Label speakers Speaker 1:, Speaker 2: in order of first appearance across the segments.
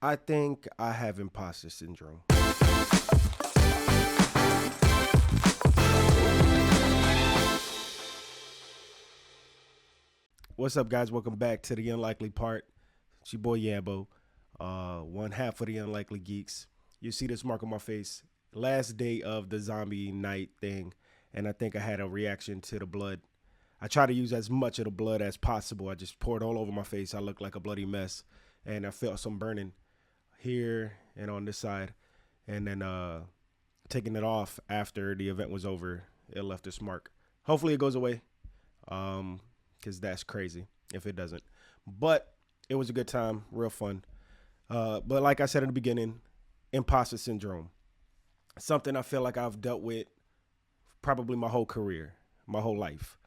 Speaker 1: I think I have imposter syndrome. What's up, guys? Welcome back to the Unlikely Part. It's your boy Yambo, one half of the Unlikely Geeks. You see this mark on my face. Last day of the zombie night thing, and I think I had a reaction to the blood. I try to use as much of the blood as possible. I just poured all over my face. I looked like a bloody mess, and I felt some burning here and on this side, and then taking it off after the event was over. It left this mark. Hopefully, it goes away. Because that's crazy if it doesn't. But it was a good time, real fun. But like I said in the beginning, imposter syndrome, something I feel like I've dealt with probably my whole career, my whole life.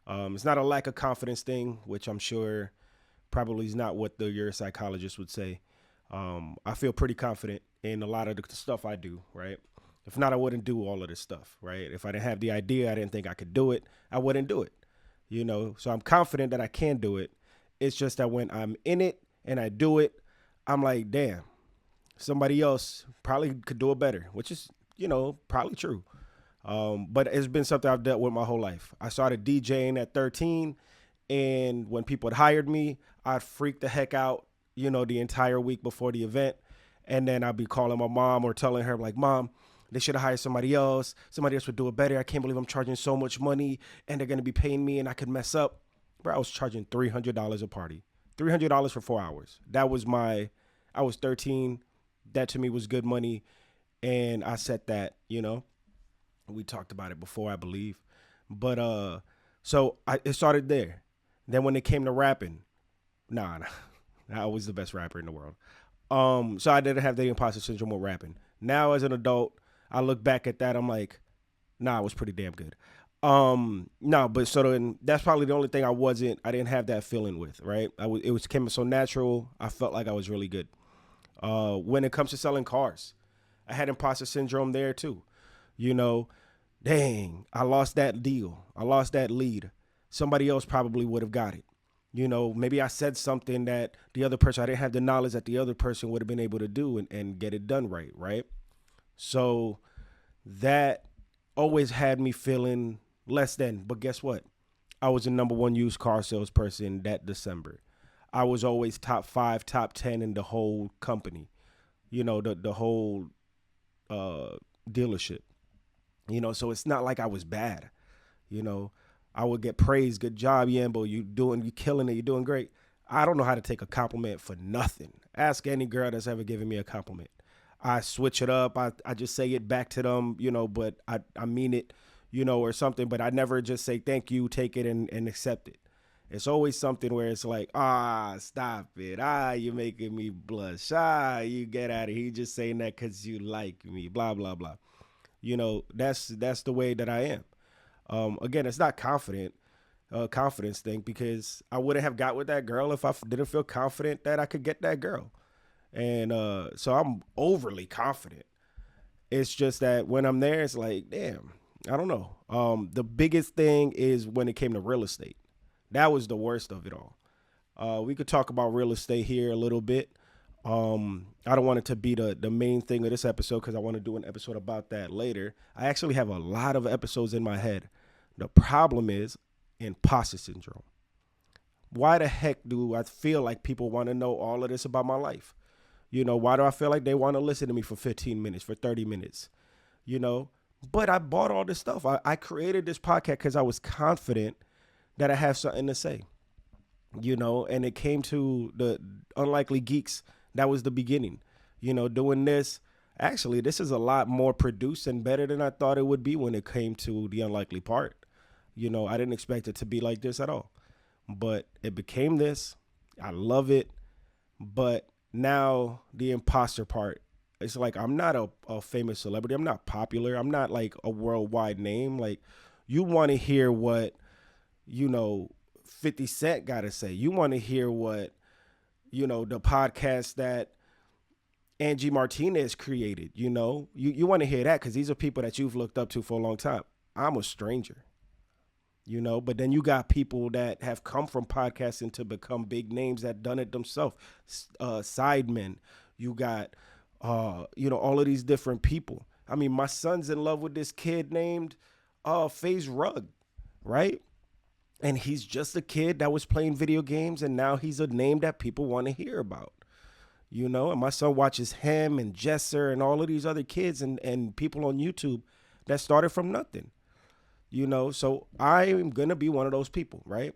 Speaker 1: It's not a lack of confidence thing, which I'm sure probably is not what your psychologist would say. I feel pretty confident in a lot of the stuff I do, right? If not, I wouldn't do all of this stuff, right? If I didn't have the idea, I didn't think I could do it, I wouldn't do it. So I'm confident that I can do it. It's just that when I'm in it and I do it, I'm like, damn, somebody else probably could do it better, which is, probably true. But it's been something I've dealt with my whole life. I started DJing at 13, and when people had hired me, I'd freak the heck out, the entire week before the event. And then I'd be calling my mom or telling her, like, Mom, they should have hired somebody else. Somebody else would do it better. I can't believe I'm charging so much money and they're going to be paying me and I could mess up. Bro, I was charging $300 a party. $300 for 4 hours. I was 13. That to me was good money. And I set that, We talked about it before, I believe. But it started there. Then when it came to rapping, nah, I was the best rapper in the world. So I didn't have the imposter syndrome with rapping. Now as an adult, I look back at that, I'm like, nah, it was pretty damn good. No, but so then that's probably the only thing I didn't have that feeling with, right? It came so natural. I felt like I was really good. When it comes to selling cars, I had imposter syndrome there too. Dang, I lost that deal. I lost that lead. Somebody else probably would have got it. Maybe I said something that the other person, I didn't have the knowledge that the other person would have been able to do and get it done right? So that always had me feeling less than. But guess what? I was the number one used car salesperson that December. I was always top 5, top 10 in the whole company, the whole dealership. So it's not like I was bad. I would get praised. Good job, Yambo. You killing it. You're doing great. I don't know how to take a compliment for nothing. Ask any girl that's ever given me a compliment. I switch it up. I just say it back to them, but I mean it, or something. But I never just say thank you, take it and accept it. It's always something where it's like, stop it. You're making me blush. You get out of here. You just saying that because you like me, blah, blah, blah. That's the way that I am. Again, it's not confidence thing because I wouldn't have got with that girl if I didn't feel confident that I could get that girl. And so I'm overly confident. It's just that when I'm there, it's like, damn, I don't know. The biggest thing is when it came to real estate. That was the worst of it all. We could talk about real estate here a little bit. I don't want it to be the main thing of this episode because I want to do an episode about that later. I actually have a lot of episodes in my head. The problem is imposter syndrome. Why the heck do I feel like people want to know all of this about my life? Why do I feel like they want to listen to me for 15 minutes, for 30 minutes? But I bought all this stuff. I created this podcast because I was confident that I have something to say, and it came to the Unlikely Geeks. That was the beginning, doing this. Actually, this is a lot more produced and better than I thought it would be when it came to the Unlikely Part. I didn't expect it to be like this at all, but it became this. I love it. But now the imposter part, it's like I'm not a famous celebrity. I'm not popular. I'm not like a worldwide name. Like you want to hear what, 50 Cent got to say. You want to hear what, the podcast that Angie Martinez created, you want to hear that because these are people that you've looked up to for a long time. I'm a stranger. But then you got people that have come from podcasting to become big names that done it themselves. Sidemen, You got, all of these different people. I mean, my son's in love with this kid named FaZe Rug, right? And he's just a kid that was playing video games, and now he's a name that people want to hear about. And my son watches him and Jesser and all of these other kids and people on YouTube that started from nothing. So I'm gonna be one of those people, right?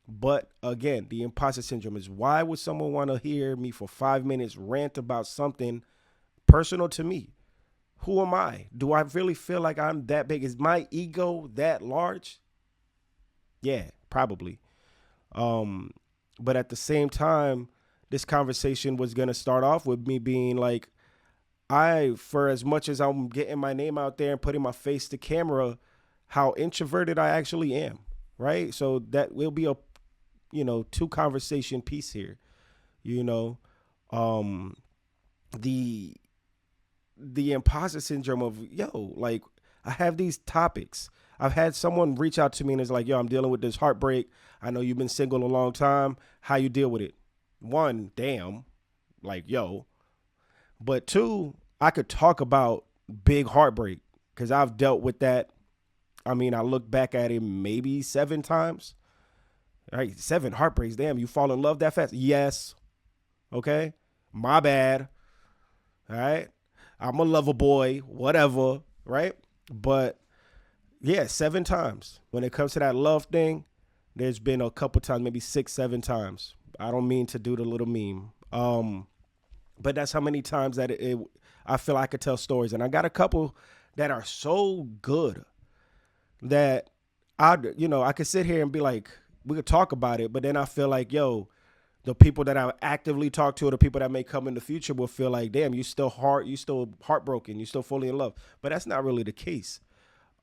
Speaker 1: But again, the imposter syndrome is, why would someone want to hear me for 5 minutes rant about something personal to me? Who am I? Do I really feel like I'm that big? Is my ego that large? Yeah, probably. Um, but at the same time, this conversation was gonna start off with me being like, for as much as I'm getting my name out there and putting my face to camera, how introverted I actually am, right? So that will be a, two conversation piece here, you know, um, the imposter syndrome of, like, I have these topics. I've had someone reach out to me and it's like, I'm dealing with this heartbreak. I know you've been single a long time. How you deal with it? One, damn, like, but two, I could talk about big heartbreak because I've dealt with that. I mean, I look back at it maybe 7 times. All right, 7 heartbreaks. Damn, you fall in love that fast? Yes. Okay. My bad. All right. I'm a lover boy, whatever. Right. But yeah, 7 times. When it comes to that love thing, there's been a couple times, maybe 6, 7 times. I don't mean to do the little meme. But that's how many times that I feel I could tell stories. And I got a couple that are so good that I could sit here and be like, we could talk about it, but then I feel like, the people that I actively talk to or the people that may come in the future will feel like, damn, you still heartbroken, you still fully in love. But that's not really the case.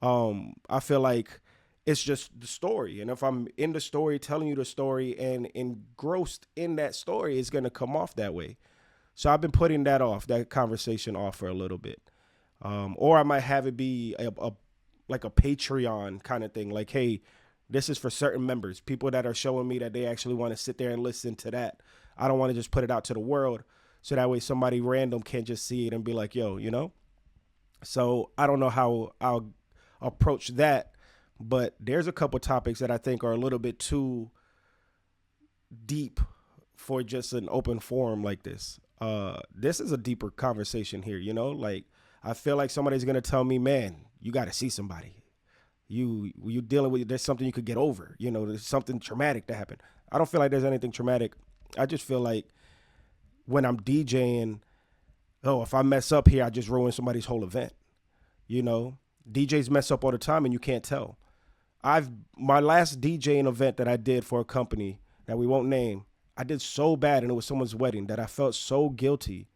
Speaker 1: I feel like it's just the story. And if I'm in the story, telling you the story and engrossed in that story, it's going to come off that way. So I've been putting that conversation off for a little bit. Or I might have it be like a Patreon kind of thing. Like, hey, this is for certain members, people that are showing me that they actually want to sit there and listen to that. I don't want to just put it out to the world. So that way somebody random can't just see it and be like, So I don't know how I'll approach that. But there's a couple topics that I think are a little bit too deep for just an open forum like this. This is a deeper conversation here, like I feel like somebody's going to tell me, man, you got to see somebody. You dealing with, there's something you could get over, there's something traumatic that happened. I don't feel like there's anything traumatic. I just feel like when I'm DJing, if I mess up here, I just ruin somebody's whole event. DJs mess up all the time and you can't tell. My last DJing event that I did for a company that we won't name, I did so bad and it was someone's wedding that I felt so guilty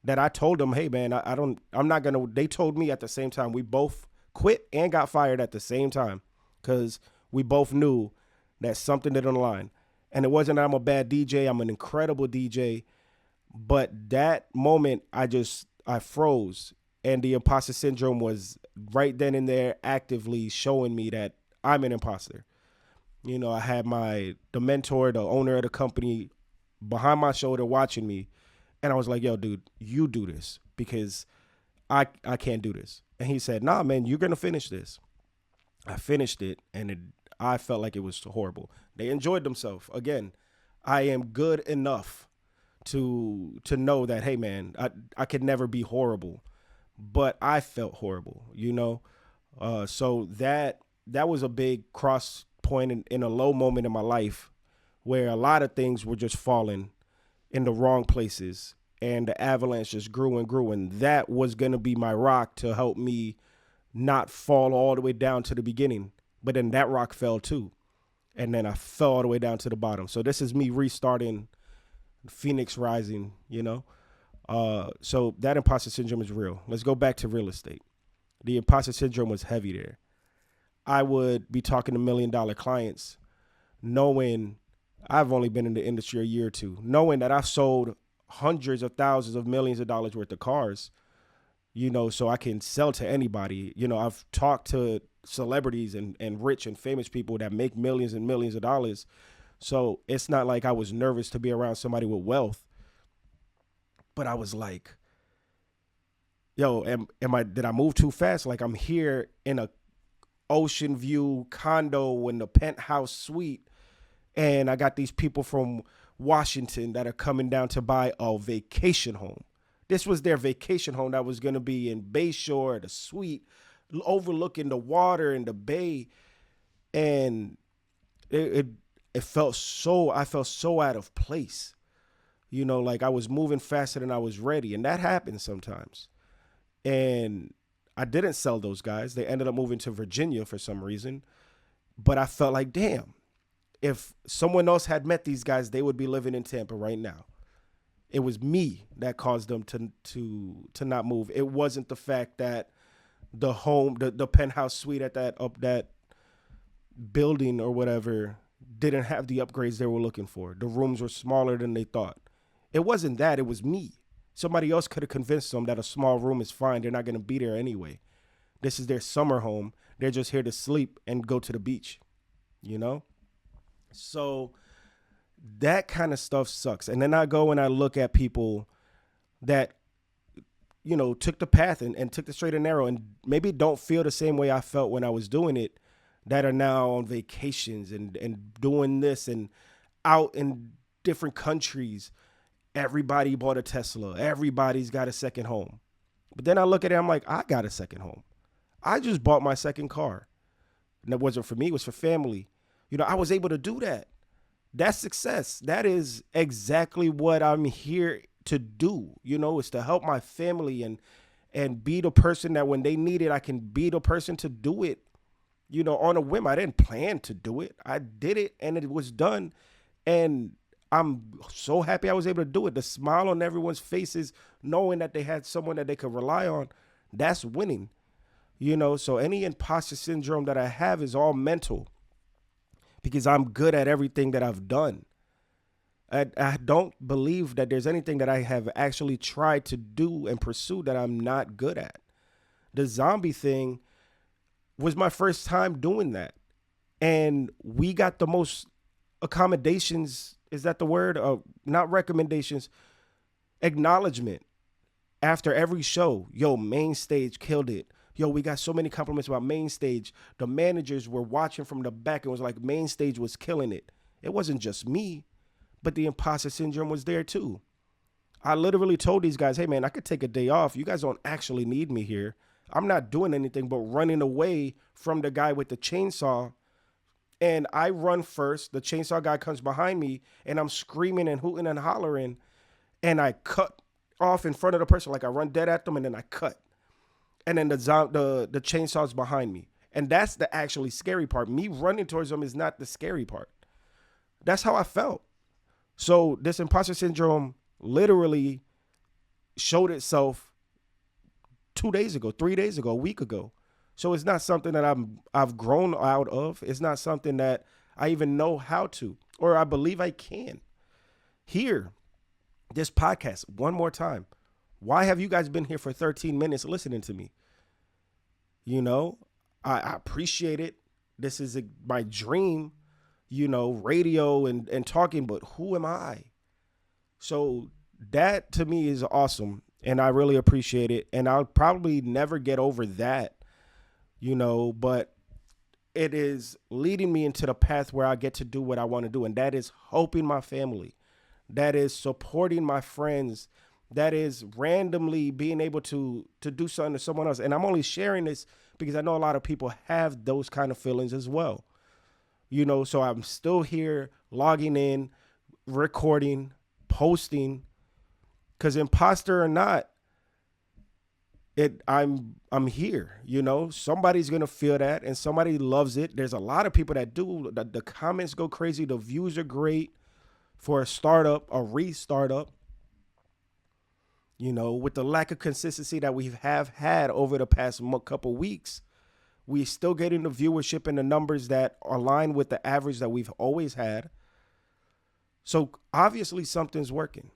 Speaker 1: that I told them, hey man, I'm not going to, they told me at the same time, we both quit and got fired at the same time because we both knew that something didn't align. And it wasn't that I'm a bad DJ. I'm an incredible DJ. But that moment, I froze. And the imposter syndrome was right then and there actively showing me that I'm an imposter. I had the mentor, the owner of the company behind my shoulder watching me. And I was like, yo, dude, you do this because I can't do this. And he said, nah, man, you're going to finish this. I finished it, and I felt like it was horrible. They enjoyed themselves. Again, I am good enough to know that, hey, man, I could never be horrible. But I felt horrible, So that was a big cross point in a low moment in my life where a lot of things were just falling in the wrong places. And the avalanche just grew and grew. And that was going to be my rock to help me not fall all the way down to the beginning. But then that rock fell too. And then I fell all the way down to the bottom. So this is me restarting, Phoenix rising, So that imposter syndrome is real. Let's go back to real estate. The imposter syndrome was heavy there. I would be talking to $1 million clients knowing I've only been in the industry a year or two, knowing that I've sold hundreds of thousands of millions of dollars worth of cars, so I can sell to anybody. I've talked to celebrities and rich and famous people that make millions and millions of dollars. So it's not like I was nervous to be around somebody with wealth. But I was like, yo, did I move too fast? Like, I'm here in a ocean view condo in the penthouse suite, and I got these people from Washington that are coming down to buy a vacation home. This was their vacation home that was going to be in Bayshore, the suite, overlooking the water and the bay. And it, it, it felt so, I felt so out of place. Like I was moving faster than I was ready. And that happens sometimes. And I didn't sell those guys. They ended up moving to Virginia for some reason. But I felt like, damn, if someone else had met these guys, they would be living in Tampa right now. It was me that caused them to not move. It wasn't the fact that the home, the penthouse suite at that building or whatever didn't have the upgrades they were looking for. The rooms were smaller than they thought. It wasn't that. It was me. Somebody else could have convinced them that a small room is fine. They're not going to be there anyway. This is their summer home. They're just here to sleep and go to the beach, you know? So that kind of stuff sucks. And then I go and I look at people that, took the path and took the straight and narrow and maybe don't feel the same way I felt when I was doing it, that are now on vacations and doing this and out in different countries. Everybody bought a Tesla. Everybody's got a second home. But then I look at it, I'm like, I got a second home. I just bought my second car. And it wasn't for me, it was for family. I was able to do that. That's success. That is exactly what I'm here to do. It's to help my family and be the person that when they need it, I can be the person to do it, on a whim. I didn't plan to do it. I did it and it was done. And I'm so happy I was able to do it. The smile on everyone's faces, knowing that they had someone that they could rely on, that's winning. So any imposter syndrome that I have is all mental because I'm good at everything that I've done. I don't believe that there's anything that I have actually tried to do and pursue that I'm not good at. The zombie thing was my first time doing that. And we got the most accommodations. Is that the word? Not recommendations, acknowledgement after every show. Yo, main stage killed it. Yo, we got so many compliments about main stage. The managers were watching from the back and was like, main stage was killing it. It wasn't just me, but the imposter syndrome was there too. I literally told these guys, hey man, I could take a day off. You guys don't actually need me here. I'm not doing anything but running away from the guy with the chainsaw. And I run first. The chainsaw guy comes behind me and I'm screaming and hooting and hollering. And I cut off in front of the person. Like I run dead at them and then I cut. And then the chainsaw's behind me. And that's the actually scary part. Me running towards them is not the scary part. That's how I felt. So this imposter syndrome literally showed itself 2 days ago, 3 days ago, a week ago. So it's not something that I've grown out of. It's not something that I even know how to, or I believe I can. Here, this podcast, one more time. Why have you guys been here for 13 minutes listening to me? I appreciate it. This is my dream, radio and talking, but who am I? So that to me is awesome. And I really appreciate it. And I'll probably never get over that. But it is leading me into the path where I get to do what I want to do. And that is helping my family. That is supporting my friends. That is randomly being able to do something to someone else. And I'm only sharing this because I know a lot of people have those kind of feelings as well. So I'm still here logging in, recording, posting, because imposter or not, I'm here, somebody's going to feel that and somebody loves it. There's a lot of people that do. The comments go crazy. The views are great for a startup, a re-startup, with the lack of consistency that we have had over the past couple weeks. We still getting the viewership and the numbers that align with the average that we've always had. So obviously something's working.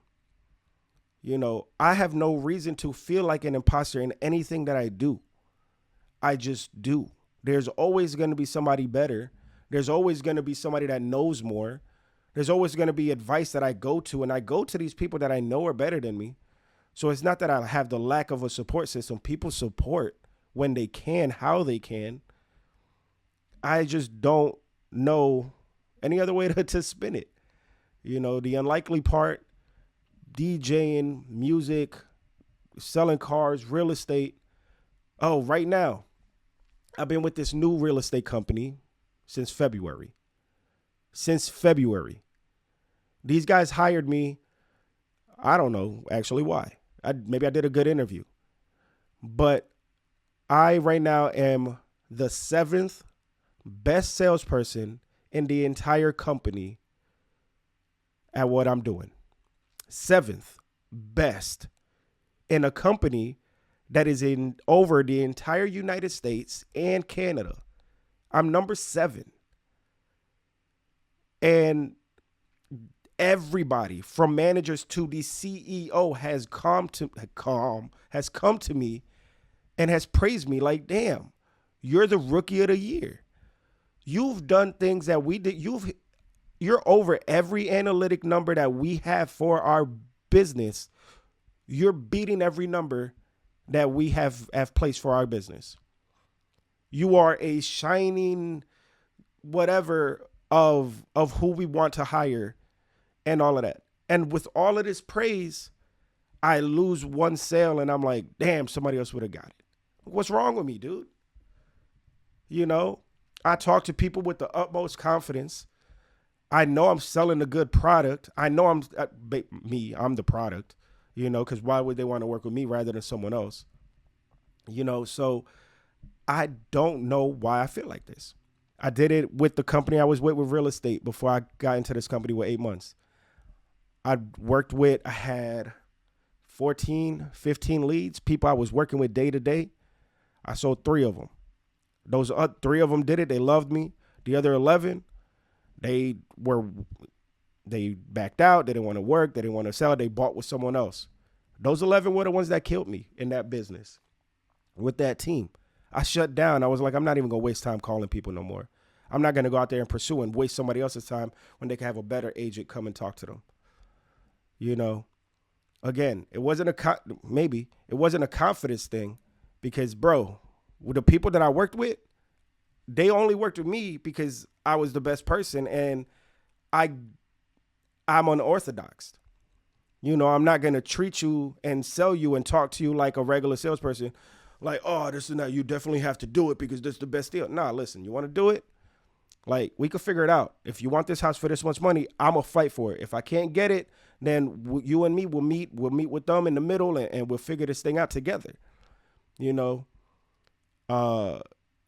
Speaker 1: I have no reason to feel like an imposter in anything that I do. I just do. There's always going to be somebody better. There's always going to be somebody that knows more. There's always going to be advice that I go to, and I go to these people that I know are better than me. So it's not that I have the lack of a support system. People support when they can, how they can. I just don't know any other way to spin it. You know, the unlikely part, DJing, music, selling cars, real estate. Oh, right now, I've been with this new real estate company since February. Since February. These guys hired me. I don't know actually why. Maybe I did a good interview. But I right now am the seventh best salesperson in the entire company at what I'm doing. Seventh best in a company that is in over the entire United States and Canada. I'm number 7. And everybody from managers to the CEO has come to me and has praised me like, damn, you're the rookie of the year. You've done things that we did. You're over every analytic number that we have for our business. You're beating every number that we have placed for our business. You are a shining whatever of who we want to hire and all of that. And with all of this praise, I lose one sale and I'm like, damn, somebody else would have got it. What's wrong with me, dude? You know, I talk to people with the utmost confidence. I know I'm selling a good product. I know I'm the product, you know, because why would they want to work with me rather than someone else? You know, so I don't know why I feel like this. I did it with the company I was with real estate before I got into this company with 8 months. I had 14, 15 leads, people I was working with day to day. I sold 3 of them. Those 3 of them did it. They loved me. The other 11, they backed out. They didn't want to work. They didn't want to sell. They bought with someone else. Those 11 were the ones that killed me in that business with that team. I shut down. I was like, I'm not even going to waste time calling people no more. I'm not going to go out there and pursue and waste somebody else's time when they can have a better agent come and talk to them. You know, again, it wasn't a confidence thing because, bro, with the people that I worked with, they only worked with me because I was the best person and I'm unorthodox. You know, I'm not going to treat you and sell you and talk to you like a regular salesperson. Like, oh, this and that. You definitely have to do it because this is the best deal. Nah, listen, you want to do it? Like, we could figure it out. If you want this house for this much money, I'm going to fight for it. If I can't get it, then you and me will meet. We'll meet with them in the middle and we'll figure this thing out together. You know,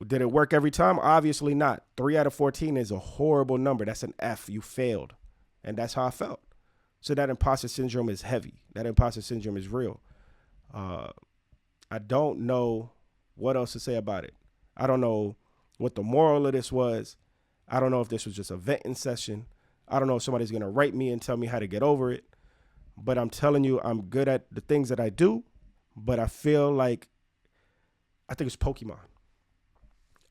Speaker 1: did it work every time? Obviously not. 3 out of 14 is a horrible number. That's an F. You failed. And that's how I felt. So that imposter syndrome is heavy. That imposter syndrome is real. I don't know what else to say about it. I don't know what the moral of this was. I don't know if this was just a venting session. I don't know if somebody's going to write me and tell me how to get over it. But I'm telling you, I'm good at the things that I do. But I feel like, I think it's Pokemon.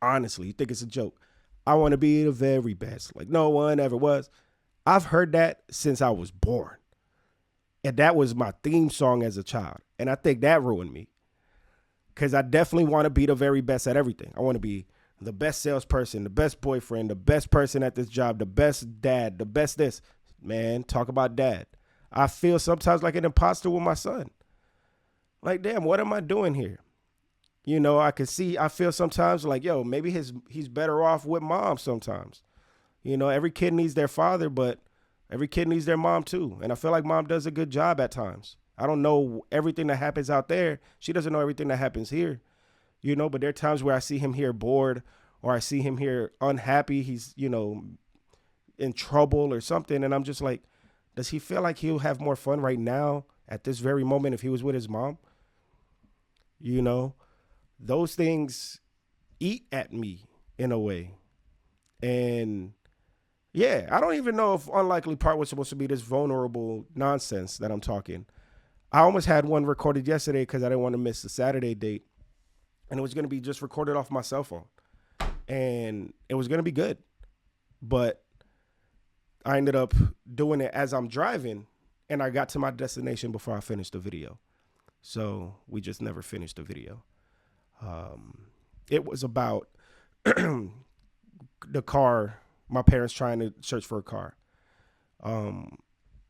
Speaker 1: Honestly, you think it's a joke. I want to be the very best. Like no one ever was. I've heard that since I was born. And that was my theme song as a child. And I think that ruined me. Because I definitely want to be the very best at everything. I want to be the best salesperson, the best boyfriend, the best person at this job, the best dad, the best this. Man, talk about dad. I feel sometimes like an imposter with my son. Like, damn, what am I doing here? You know, I feel sometimes like, yo, maybe he's better off with mom sometimes. You know, every kid needs their father, but every kid needs their mom too. And I feel like mom does a good job at times. I don't know everything that happens out there. She doesn't know everything that happens here, you know, but there are times where I see him here bored or I see him here unhappy. He's, you know, in trouble or something. And I'm just like, does he feel like he'll have more fun right now at this very moment if he was with his mom? You know, those things eat at me in a way. And yeah, I don't even know if Unlikely Part was supposed to be this vulnerable nonsense that I'm talking. I almost had one recorded yesterday because I didn't want to miss the Saturday date. And it was going to be just recorded off my cell phone. And it was going to be good. But I ended up doing it as I'm driving. And I got to my destination before I finished the video. So we just never finished the video. It was about the car, my parents trying to search for a car. Um,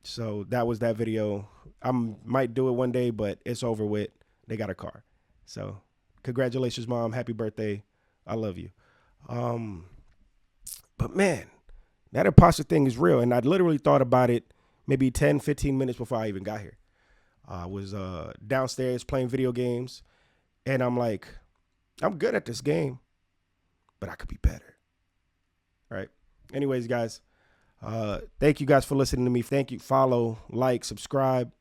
Speaker 1: so that was that video. I might do it one day, but it's over with. They got a car. So congratulations, Mom. Happy birthday. I love you. Um, but man, that imposter thing is real. And I literally thought about it maybe 10, 15 minutes before I even got here. I was downstairs playing video games, and I'm like, I'm good at this game, but I could be better. Right. Anyways, guys, thank you guys for listening to me. Thank you. Follow, like, subscribe.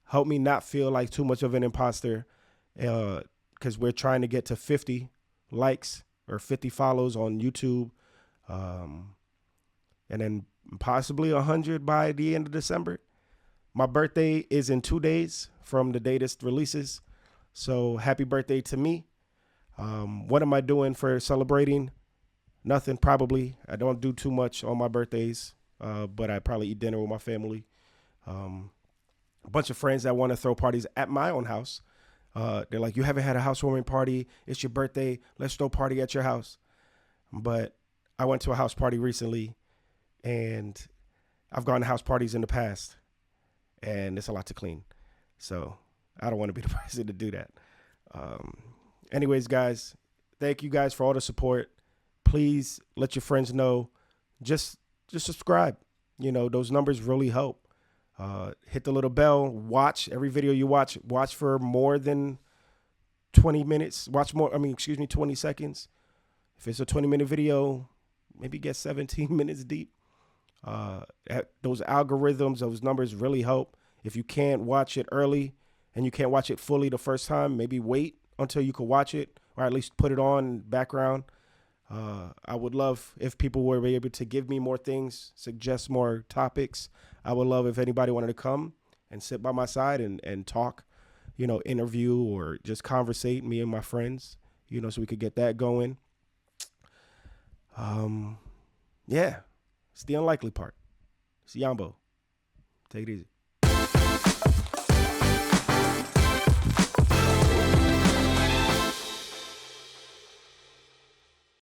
Speaker 1: Help me not feel like too much of an imposter, because we're trying to get to 50 likes or 50 follows on YouTube, and then possibly 100 by the end of December. My birthday is in 2 days from the day this releases. So happy birthday to me. What am I doing for celebrating? Nothing, probably. I don't do too much on my birthdays, but I probably eat dinner with my family. A bunch of friends that want to throw parties at my own house. They're like, you haven't had a housewarming party. It's your birthday. Let's throw a party at your house. But I went to a house party recently, and I've gone to house parties in the past, and it's a lot to clean. So I don't want to be the person to do that. Anyways, guys, thank you guys for all the support. Please let your friends know. Just subscribe. You know, those numbers really help. Hit the little bell. Watch every video you watch. Watch for more than 20 minutes. 20 seconds. If it's a 20-minute video, maybe get 17 minutes deep. Those algorithms, those numbers really help. If you can't watch it early and you can't watch it fully the first time, maybe wait until you can watch it, or at least put it on background. I would love if people were able to give me more things, suggest more topics. I would love if anybody wanted to come and sit by my side and talk, interview or just conversate, me and my friends, so we could get that going. Yeah, it's the unlikely part. It's Yambo. Take it easy.